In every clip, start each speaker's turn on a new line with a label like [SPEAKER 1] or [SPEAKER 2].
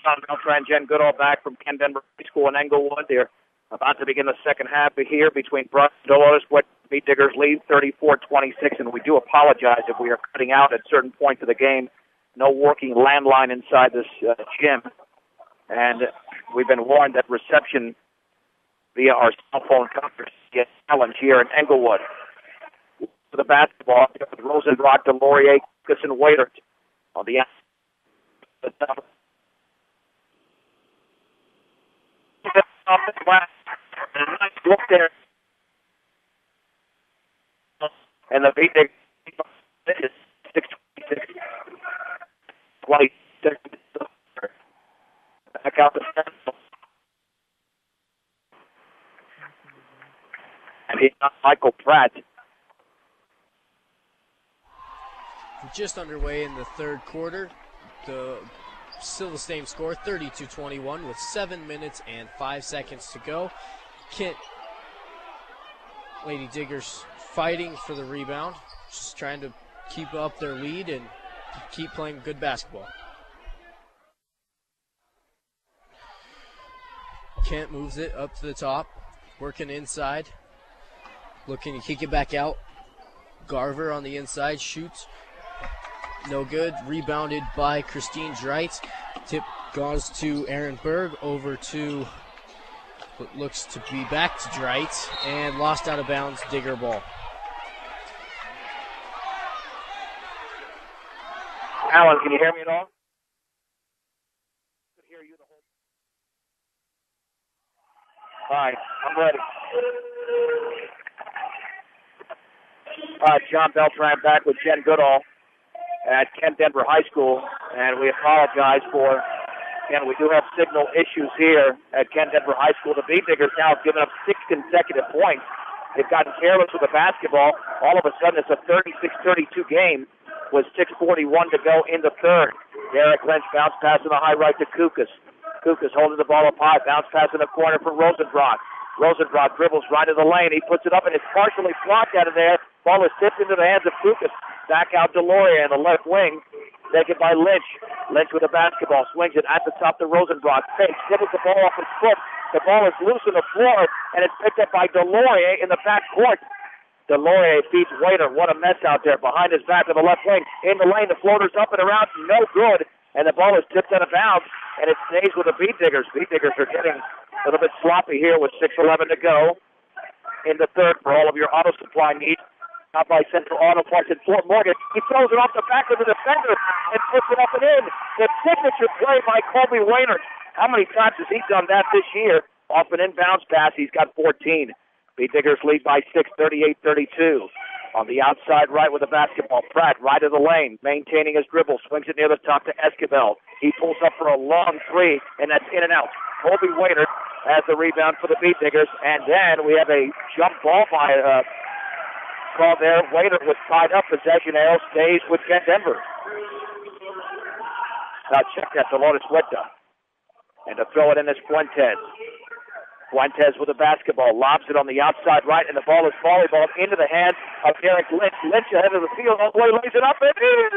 [SPEAKER 1] John Beltran, Jen Goodall back from Ken Denver High School in Englewood. They're about to begin the second half here between Brush and Dolores. What Beat Diggers lead 34-26, and we do apologize if we are cutting out at certain points of the game. No working landline inside this gym, and we've been warned that reception via our cell phone computers gets challenged here in Englewood. For the basketball, with Rosenbrock, Delorier, Kukas, and Waitert on the outside. Look there, and the Beat Diggers 6-26. Back out the center. And he's not Michael Pratt.
[SPEAKER 2] Just underway in the third quarter. Still the same score, 32-21, with 7 minutes and 5 seconds to go. Kent Lady Diggers fighting for the rebound, just trying to keep up their lead and keep playing good basketball. Kent moves it up to the top, working inside, looking to kick it back out. Garver on the inside, shoots. No good. Rebounded by Christine Dreitz. Tip goes to Aaron Berg, over to what looks to be back to Dreitz, and lost out of bounds. Digger ball.
[SPEAKER 1] Alan, can you hear me at all? I can hear you the whole. All right, I'm ready. All right, John Beltran back with Jen Goodall at Ken Denver High School, and we apologize for, again, we do have signal issues here at Ken Denver High School. The Beat Diggers now have given up 6 consecutive points. They've gotten careless with the basketball. All of a sudden, it's a 36-32 game with 6:41 to go in the third. Derek Lynch bounce pass in the high right to Kukas. Kukas holding the ball up high, bounce pass in the corner for Rosenbrock. Rosenbrock dribbles right in the lane. He puts it up, and it's partially blocked out of there. Ball is tipped into the hands of Kukas. Back out Delorier in the left wing. Taken by Lynch. Lynch with the basketball. Swings it at the top to Rosenbrock. Fakes. Dribbles the ball off his foot. The ball is loose on the floor, and it's picked up by Delorier in the back court. Delorier beats Waiter. What a mess out there. Behind his back in the left wing. In the lane. The floater's up and around. No good. And the ball is tipped out of bounds, and it stays with the Beat Diggers. Beat Diggers are getting a little bit sloppy here with 6:11 to go in the third for all of your auto supply needs. Out by Central Auto Parts in Fort Morgan. He throws it off the back of the defender and puts it up and in. The signature play by Colby Wainert. How many times has he done that this year? Off an inbounds pass, he's got 14. Beat Diggers lead by 6, 38-32. On the outside right with the basketball, Pratt right of the lane, maintaining his dribble, swings it near the top to Esquivel. He pulls up for a long three, and that's in and out. Colby Wainert has the rebound for the Beat Diggers, and then we have a jump ball by call there. Waiter was tied up. Possession arrow stays with Ken Denver. Now check that, Dolores Huerta. And to throw it in is Fuentes. Fuentes with the basketball. Lobs it on the outside right, and the ball is volleyballed into the hands of Derek Lynch. Lynch ahead of the field. All the way lays it up and in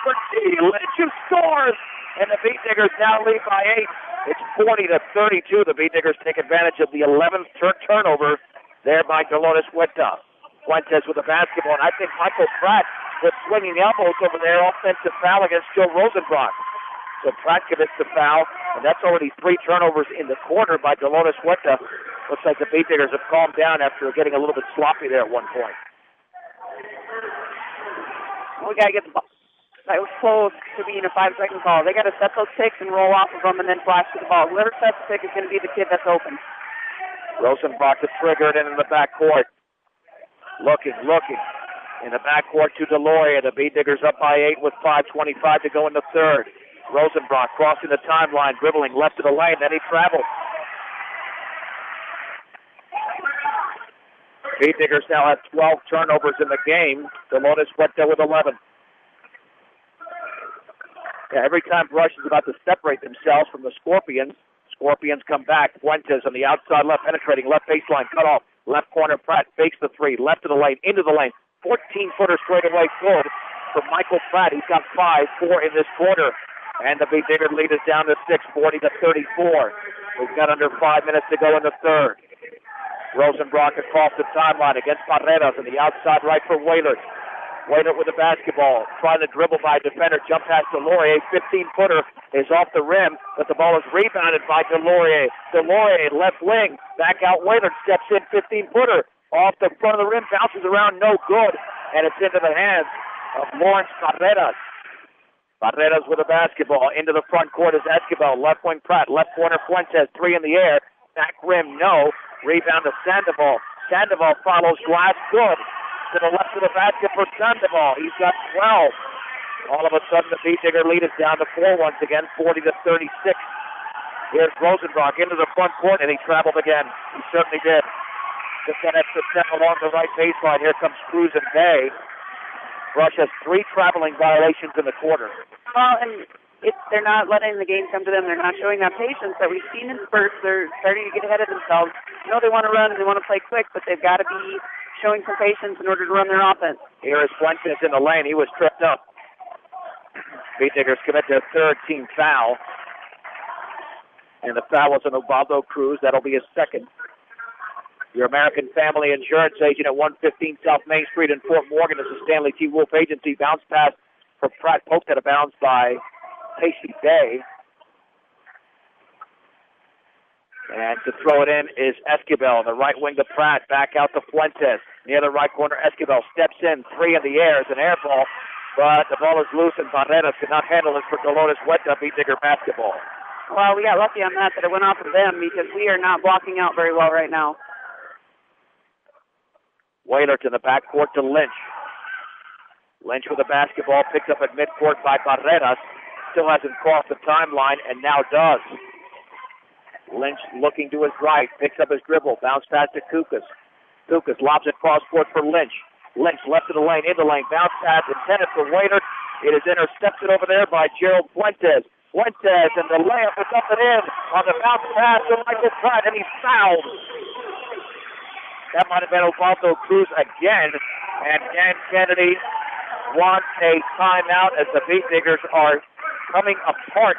[SPEAKER 1] for T. Lynch who scores. And the Beat Diggers now lead by 8. It's 40-32. The Beat Diggers take advantage of the 11th turnover there by Dolores Huerta. Fuentes with the basketball, and I think Michael Pratt was swinging elbows over there. Offensive foul against Joe Rosenbrock. So Pratt commits the foul, and that's already 3 turnovers in the quarter by Dolores Huerta. Looks like the Beat Diggers have calmed down after getting a little bit sloppy there at one point.
[SPEAKER 3] We got to get the ball. That was close to being a 5-second call. They got to set those picks and roll off of them and then flash to the ball. Whoever sets the pick is going to be the kid that's open.
[SPEAKER 1] Rosenbrock to trigger it in the backcourt. Looking. In the backcourt to Delorier. The Beat Diggers up by 8 with 5:25 to go in the third. Rosenbrock crossing the timeline, dribbling left to the lane, then he travels. Beat Diggers now have 12 turnovers in the game. Dolores Huerta with 11. Yeah, every time Brush is about to separate themselves from the Scorpions come back. Fuentes on the outside left, penetrating left baseline, cut off. Left corner, Pratt fakes the three. Left to the lane, into the lane. 14-footer straightaway good for Michael Pratt. He's got 4 in this quarter. And the Beat Digger lead is down to 6, 40-34. We've got under 5 minutes to go in the third. Rosenbrock across the timeline against Barreras on the outside right for Waylert. Waylert with the basketball, trying to dribble by a defender, jump past Delorier, 15-footer is off the rim, but the ball is rebounded by Delorier. Delorier, left wing, back out Waylert, steps in, 15-footer, off the front of the rim, bounces around, no good, and it's into the hands of Lawrence Barreras. Barreras with the basketball, into the front court is Esquivel, left wing Pratt, left corner Fuentes, 3 in the air, back rim, no, rebound to Sandoval. Sandoval follows glass, good. To the left of the basket for Sandoval. He's got 12. All of a sudden, the Beat Digger lead is down to 4 once again, 40-36. Here's Rosenbrock into the front court, and he traveled again. He certainly did. Just that extra step along the right baseline. Here comes Cruz and Bay. Brush has 3 traveling violations in the quarter.
[SPEAKER 3] Well, and they're not letting the game come to them. They're not showing that patience that we've seen in spurts. They're starting to get ahead of themselves. You know they want to run and they want to play quick, but they've got to be showing some patience in order to run their offense.
[SPEAKER 1] Here is Fuentes in the lane. He was tripped up. Beat Diggers commit their third team foul. And the foul was on Ubaldo Cruz. That'll be his second. Your American Family Insurance agent at 115 South Main Street in Fort Morgan is the Stanley T. Wolf Agency. Bounce pass for Pratt, poked at a bounce by Casey Bay. And to throw it in is Esquivel, the right wing to Pratt, back out to Fuentes. Near the right corner, Esquivel steps in, 3 in the air, it's an air ball, but the ball is loose and Barreras could not handle it for Dolores Huerta, Beat Digger basketball.
[SPEAKER 3] Well, we got lucky on that it went off of them because we are not blocking out very well right now.
[SPEAKER 1] Waylert in the backcourt to Lynch. Lynch with the basketball, picked up at midcourt by Barreras. Still hasn't crossed the timeline, and now does. Lynch looking to his right, picks up his dribble, bounce pass to Kukas. Kukas lobs it cross court for Lynch. Lynch left of the lane, in the lane, bounce pass intended for Waylert. It is intercepted over there by Gerald Fuentes. Fuentes and the layup is up and in on the bounce pass to Michael Pratt, and he's fouled. That might have been Ubaldo Cruz again, and Dan Kennedy wants a timeout as the Beat Diggers are coming apart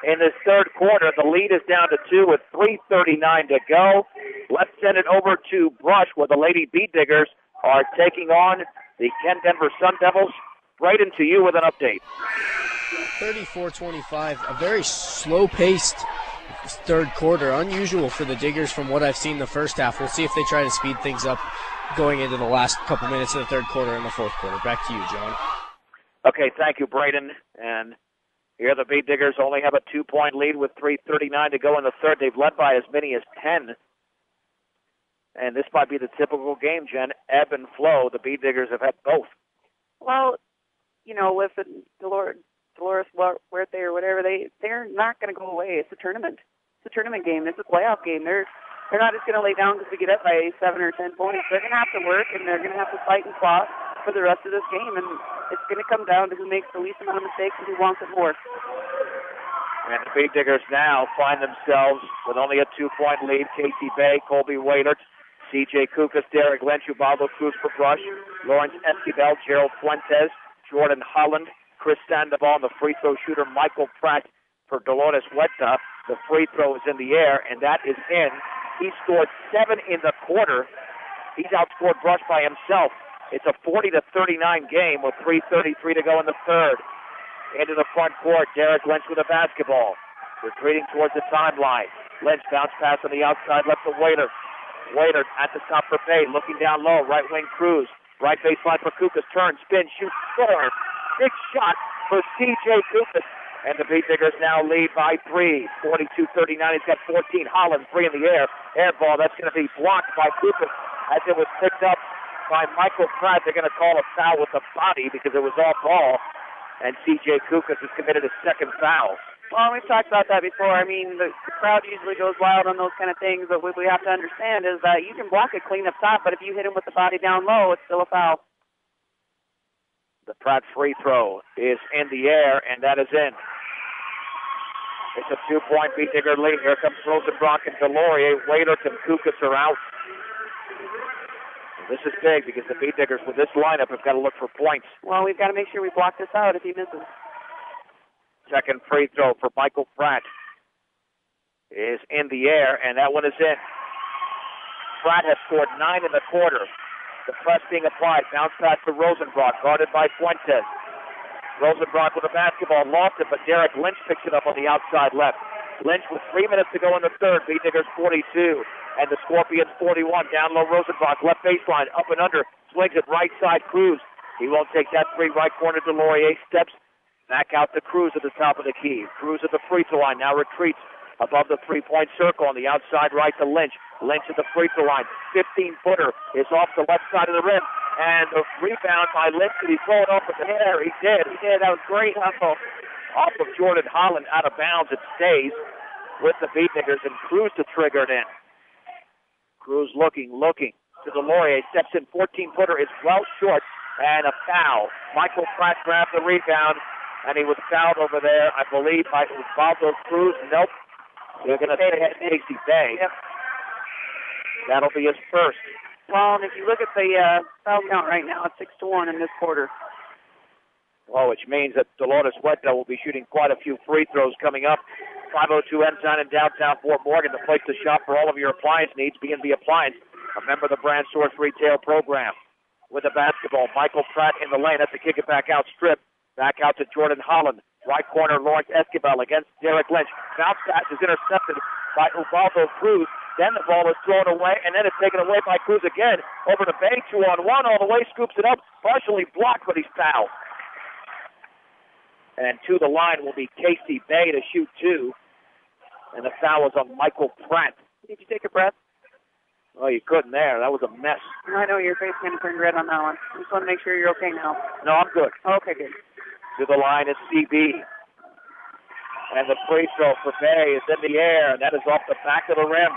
[SPEAKER 1] in this third quarter. The lead is down to 2 with 3:39 to go. Let's send it over to Brush where the Lady Beat Diggers are taking on the Kent Denver Sun Devils. Braden, to you with an update.
[SPEAKER 2] 34-25, a very slow-paced third quarter. Unusual for the Diggers from what I've seen the first half. We'll see if they try to speed things up going into the last couple minutes of the third quarter and the fourth quarter. Back to you, John.
[SPEAKER 1] Okay, thank you, Braden. And here the Beat Diggers only have a 2-point lead with 3:39 to go in the third. They've led by as many as 10. And this might be the typical game, Jen. Ebb and flow. The Beat Diggers have had both.
[SPEAKER 3] Well, you know, with Dolores Huerta or whatever, they're not going to go away. It's a tournament. It's a tournament game. It's a playoff game. They're not just going to lay down because we get up by 7 or 10 points. They're going to have to work, and they're going to have to fight and claw for the rest of this game. And it's going to come down to who makes the least amount of mistakes and who wants it more.
[SPEAKER 1] And the Beat Diggers now find themselves with only a 2-point lead. Casey Bay, Colby Waylert, C.J. Kukas, Derek Lynch, Ubaldo Cruz for Brush, Lawrence Esquivel, Gerald Fuentes, Jordan Holland, Chris Sandoval, and the free throw shooter Michael Pratt for Dolores Huerta. The free throw is in the air, and that is in. He scored 7 in the quarter. He's outscored Brush by himself. It's a 40-39 game with 3:33 to go in the third. Into the front court, Derek Lynch with a basketball. Retreating towards the timeline. Lynch bounce pass on the outside, left to Waylert. Waylert at the top for Bay, looking down low, right wing Cruz. Right baseline for Kukas, turn, spin, shoot, score. Big shot for C.J. Kukas. And the Beat Diggers now lead by 3, 42-39. He's got 14. Holland, 3 in the air. Air ball, that's going to be blocked by Kukas as it was picked up by Michael Pratt. They're going to call a foul with the body because it was off ball. And C.J. Kukas has committed his second foul.
[SPEAKER 3] Well, we've talked about that before. I mean, the crowd usually goes wild on those kind of things, but what we have to understand is that you can block it clean up top, but if you hit him with the body down low, it's still a foul.
[SPEAKER 1] The Pratt free throw is in the air, and that is in. It's a 2-point Beat Digger lead. Here comes Rosenbrock and Delorier. Waylert and Kukas are out. This is big because the Beat Diggers with this lineup have got to look for points.
[SPEAKER 3] Well, we've got to make sure we block this out if he misses.
[SPEAKER 1] Second free throw for Michael Pratt is in the air, and that one is in. Pratt has scored 9 in the quarter. The press being applied. Bounce pass to Rosenbrock, guarded by Fuentes. Rosenbrock with the basketball, lost it, but Derek Lynch picks it up on the outside left. Lynch with 3 minutes to go in the third. Beatniggers 42, and the Scorpions 41. Down low, Rosenbrock, left baseline, up and under, swings it right side, Cruz. He won't take that three. Right corner, Delorier steps back out to Cruz at the top of the key. Cruz at the free throw line, now retreats above the three-point circle on the outside right to Lynch. Lynch at the free throw line. 15-footer is off the left side of the rim. And the rebound by Lynch. Did he throw it off with the hair? He did. That was great hustle. Off of Jordan Holland, out of bounds. It stays with the Beatniggers, and Cruz to trigger it in. Cruz looking to Delorier. Steps in. 14-footer is well short, and a foul. Michael Pratt grabbed the rebound, and he was fouled over there, I believe, by Osvaldo Cruz. Nope. They're going to say it had Casey Bay.
[SPEAKER 3] Yep.
[SPEAKER 1] That'll be his first.
[SPEAKER 3] Well, and if you look at the foul count right now, it's 6-1 in this quarter.
[SPEAKER 1] Well, which means that Dolores Huerta will be shooting quite a few free throws coming up. 502 Ensign in downtown Fort Morgan, the place to shop for all of your appliance needs. B&B Appliance, a member of the Brand Source Retail Program. With the basketball, Michael Pratt in the lane. That's to kick it back out, strip. Back out to Jordan Holland. Right corner, Lawrence Esquivel against Derek Lynch. Bounce pass is intercepted by Osvaldo Cruz. Then the ball is thrown away, and then it's taken away by Cruz again. Over to Bay, 2-on-1, all the way, scoops it up. Partially blocked, but he's fouled. And to the line will be Casey Bay to shoot 2. And the foul is on Michael Pratt.
[SPEAKER 3] Did you take a breath?
[SPEAKER 1] Oh, you couldn't there. That was a mess.
[SPEAKER 3] I know your face kind of turned red on that one. I just want to make sure you're okay now.
[SPEAKER 1] No, I'm good.
[SPEAKER 3] Okay, good.
[SPEAKER 1] To the line is CB. And the free throw for Bay is in the air, and that is off the back of the rim.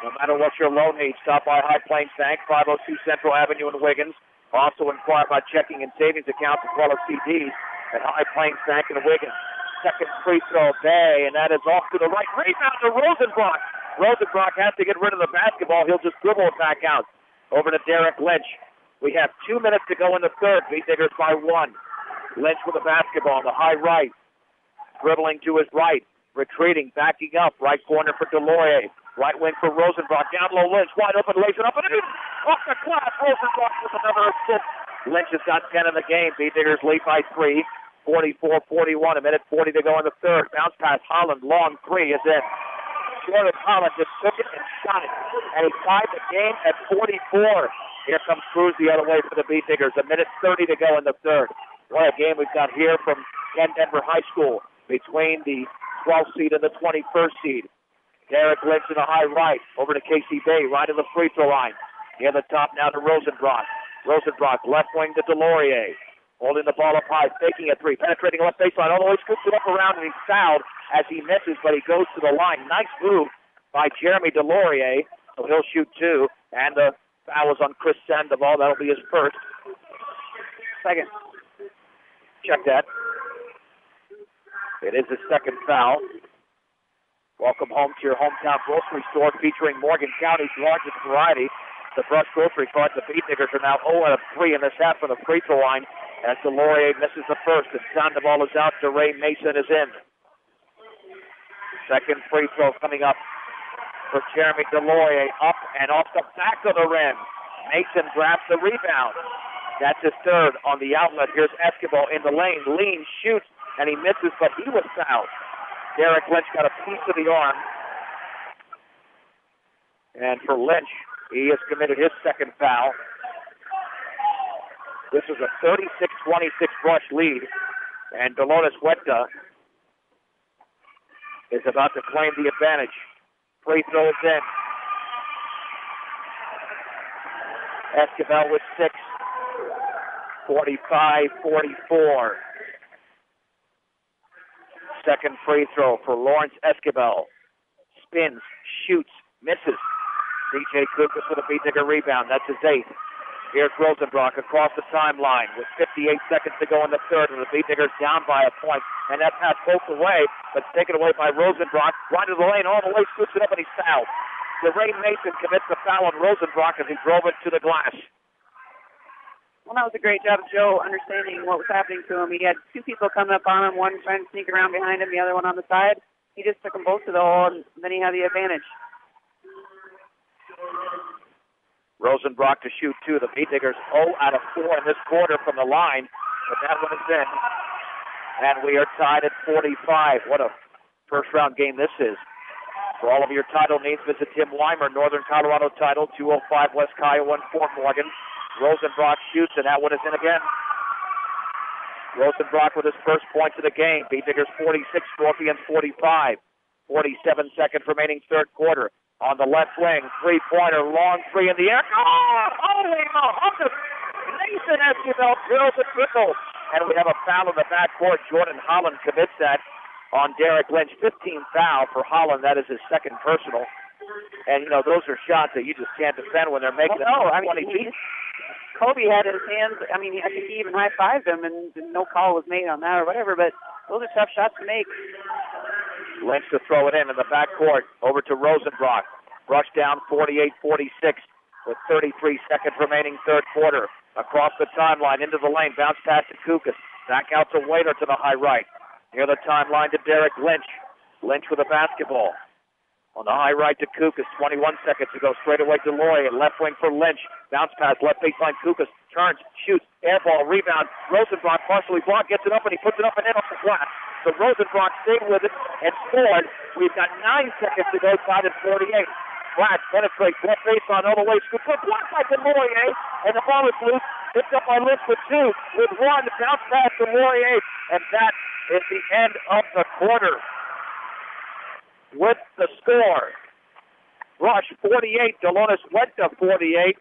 [SPEAKER 1] No matter what your loan needs, stop by High Plains Bank, 502 Central Avenue in Wiggins. Also inquire about checking and savings accounts as well as CDs at High Plains Bank in Wiggins. Second free throw, Bay, and that is off to the right. Rebound to Rosenbrock. Rosenbrock has to get rid of the basketball. He'll just dribble it back out. Over to Derek Lynch. We have 2 minutes to go in the third. Beatniggers by 1. Lynch with the basketball on the high right. Dribbling to his right. Retreating, backing up. Right corner for Delorier. Right wing for Rosenbrock. Down low, Lynch. Wide open, lays it up and in. Off the glass. Rosenbrock with another assist. Lynch has got 10 in the game. Beatniggers lead by 3. 44-41. A minute 40 to go in the third. Bounce pass. Holland. Long 3 is in. Jordan Holland just took it and shot it. And he tied the game at 44. Here comes Cruz the other way for the Beatniggers. A minute 30 to go in the third. What a game we've got here from Ken Denver High School between the 12th seed and the 21st seed. Derek Lynch in the high right. Over to Casey Bay, right of the free throw line. Near the top now to Rosenbrock. Rosenbrock, left wing to Delorier. Holding the ball up high, faking a three. Penetrating left baseline, all the way scoops it up around, and he's fouled as he misses, but he goes to the line. Nice move by Jeremy Delorier. So he'll shoot 2. And the foul is on Chris Sandoval. That'll be his first.
[SPEAKER 3] Second.
[SPEAKER 1] Check that. It is his second foul. Welcome home to your hometown grocery store featuring Morgan County's largest variety. The Brush Grocery Cart. The Beatniggers are now 0 out of 3 in this half from the free throw line. As Delorier misses the first, and Sandoval is out. DeRay Mason is in. Second free throw coming up for Jeremy Delorier. Up and off the back of the rim. Mason grabs the rebound. That's his third on the outlet. Here's Esquivel in the lane. Lean, shoots, and he misses, but he was fouled. Derek Lynch got a piece of the arm. And for Lynch, he has committed his second foul. This is a 36-26 Brush lead. And Dolores Huerta is about to claim the advantage. Free throw is in. Esquivel with 6. 45-44. Second free throw for Lawrence Esquivel. Spins, shoots, misses. DJ Kukas with a Beatnigger rebound. That's his 8th. Here's Rosenbrock across the timeline with 58 seconds to go in the third, and the Beatniggers down by a point. And that pass poked away, but taken away by Rosenbrock. Right to the lane, all the way, scoops it up, and he's fouled. DeRay Mason commits the foul on Rosenbrock as he drove it to the glass.
[SPEAKER 3] Well, that was a great job of Joe understanding what was happening to him. He had two people coming up on him, one trying to sneak around behind him, the other one on the side. He just took them both to the hole, and then he had the advantage.
[SPEAKER 1] Rosenbrock to shoot two. The Beatdiggers 0 out of 4 in this quarter from the line, but that one is in. And we are tied at 45. What a first-round game this is. For all of your title needs, visit Tim Weimer, Northern Colorado Title, 205 West Kiowa in Fort Morgan. Rosenbrock shoots, and that one is in again. Rosenbrock with his first points of the game. Beatdiggers 46, Scorpions 45. 47 seconds remaining third quarter. On the left wing, three-pointer, long three in the air. Oh, holy moly! Nathan Esquivel drills a triple. And we have a foul in the backcourt. Jordan Holland commits that on Derek Lynch. 15th foul for Holland. That is his second personal. And, those are shots that you just can't defend when they're making them 20 feet.
[SPEAKER 3] Kobe had his hands, I think he even high-fived him, and no call was made on that or whatever, but those are tough shots to make.
[SPEAKER 1] Lynch to throw it in the backcourt. Over to Rosenbrock. Rush down 48-46 with 33 seconds remaining third quarter. Across the timeline, into the lane, bounce pass to Kukas. Back out to Waiter to the high right. Near the timeline to Derek Lynch. Lynch with a basketball. On the high right to Kukas, 21 seconds to go. Straight away to Loy, and left wing for Lynch. Bounce pass, left baseline, Kukas. Turns, shoots, air ball, rebound. Rosenbrock partially blocked, gets it up, and he puts it up and in off the glass. So Rosenbrock stayed with it and scored. We've got 9 seconds to go, tied at 48. Flash penetrates left baseline all the way. Scoop, blocked by Demorier, and the ball is loose. Picked up by Lynch with two. With one, bounce pass to Demorier, and that is the end of the quarter. With the score, Rush 48, Dolores Huerta 48.